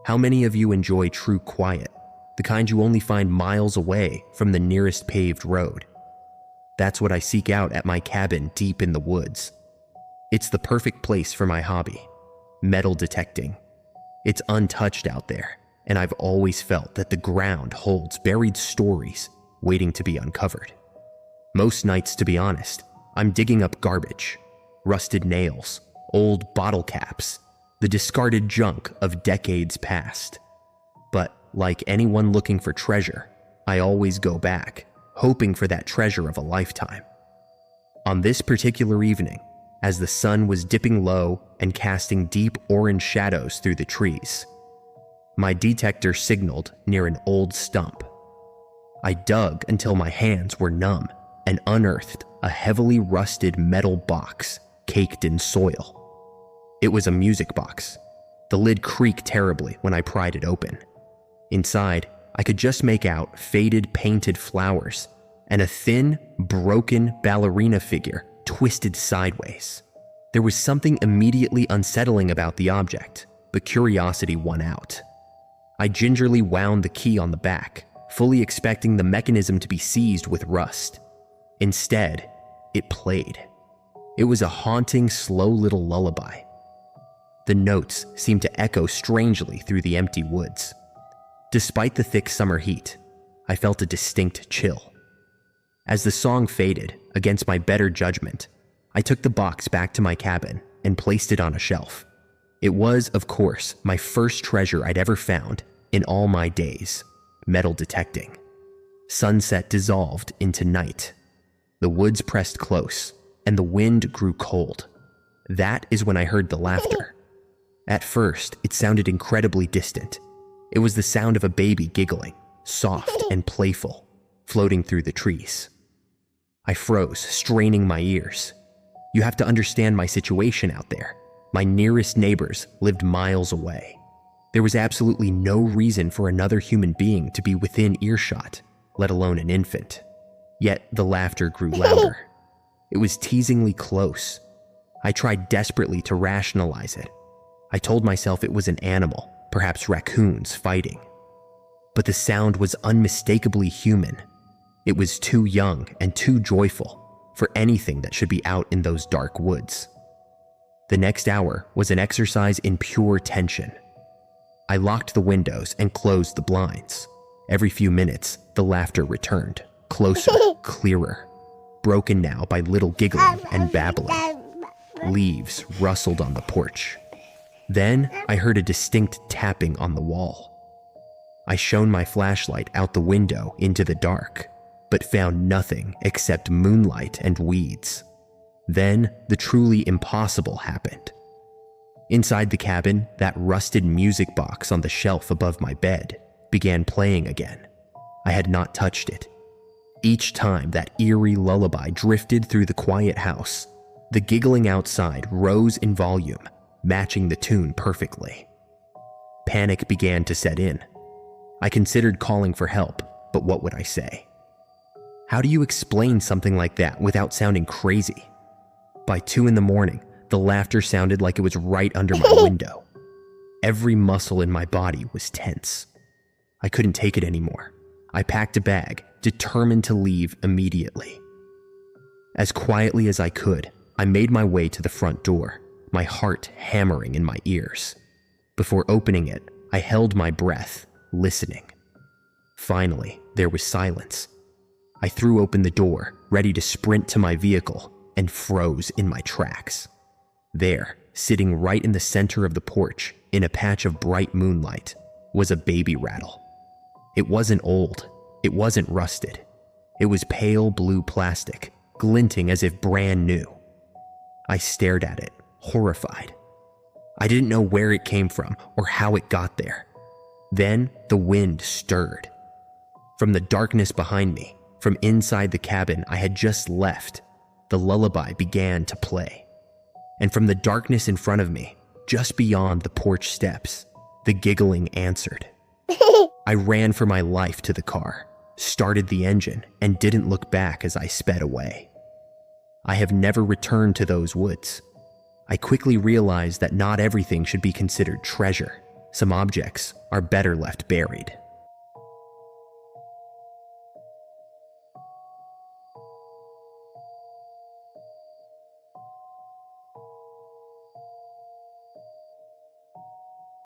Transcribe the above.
How many of you enjoy true quiet, the kind you only find miles away from the nearest paved road? That's what I seek out at my cabin deep in the woods. It's the perfect place for my hobby, metal detecting. It's untouched out there, and I've always felt that the ground holds buried stories waiting to be uncovered. Most nights, to be honest, I'm digging up garbage, rusted nails, old bottle caps, the discarded junk of decades past. But like anyone looking for treasure, I always go back, hoping for that treasure of a lifetime. On this particular evening, as the sun was dipping low and casting deep orange shadows through the trees, my detector signaled near an old stump. I dug until my hands were numb and unearthed a heavily rusted metal box caked in soil. It was a music box. The lid creaked terribly when I pried it open. Inside, I could just make out faded painted flowers and a thin, broken ballerina figure twisted sideways. There was something immediately unsettling about the object, but curiosity won out. I gingerly wound the key on the back, fully expecting the mechanism to be seized with rust. Instead, it played. It was a haunting, slow little lullaby. The notes seemed to echo strangely through the empty woods. Despite the thick summer heat, I felt a distinct chill. As the song faded, against my better judgment, I took the box back to my cabin and placed it on a shelf. It was, of course, my first treasure I'd ever found in all my days, metal detecting. Sunset dissolved into night. The woods pressed close, and the wind grew cold. That is when I heard the laughter. At first, it sounded incredibly distant. It was the sound of a baby giggling, soft and playful, floating through the trees. I froze, straining my ears. You have to understand my situation out there. My nearest neighbors lived miles away. There was absolutely no reason for another human being to be within earshot, let alone an infant. Yet the laughter grew louder. It was teasingly close. I tried desperately to rationalize it. I told myself it was an animal, perhaps raccoons, fighting. But the sound was unmistakably human. It was too young and too joyful for anything that should be out in those dark woods. The next hour was an exercise in pure tension. I locked the windows and closed the blinds. Every few minutes, the laughter returned, closer, clearer, broken now by little giggling and babbling. Leaves rustled on the porch. Then I heard a distinct tapping on the wall. I shone my flashlight out the window into the dark, but found nothing except moonlight and weeds. Then the truly impossible happened. Inside the cabin, that rusted music box on the shelf above my bed began playing again. I had not touched it. Each time that eerie lullaby drifted through the quiet house, the giggling outside rose in volume, matching the tune perfectly. Panic began to set in. I considered calling for help, but what would I say? How do you explain something like that without sounding crazy? By 2 a.m, the laughter sounded like it was right under my window. Every muscle in my body was tense. I couldn't take it anymore. I packed a bag, determined to leave immediately. As quietly as I could, I made my way to the front door, my heart hammering in my ears. Before opening it, I held my breath, listening. Finally, there was silence. I threw open the door, ready to sprint to my vehicle, and froze in my tracks. There, sitting right in the center of the porch, in a patch of bright moonlight, was a baby rattle. It wasn't old. It wasn't rusted. It was pale blue plastic, glinting as if brand new. I stared at it, horrified. I didn't know where it came from or how it got there. Then the wind stirred. From the darkness behind me, from inside the cabin I had just left, the lullaby began to play. And from the darkness in front of me, just beyond the porch steps, the giggling answered. I ran for my life to the car, started the engine, and didn't look back as I sped away. I have never returned to those woods. I quickly realized that not everything should be considered treasure. Some objects are better left buried.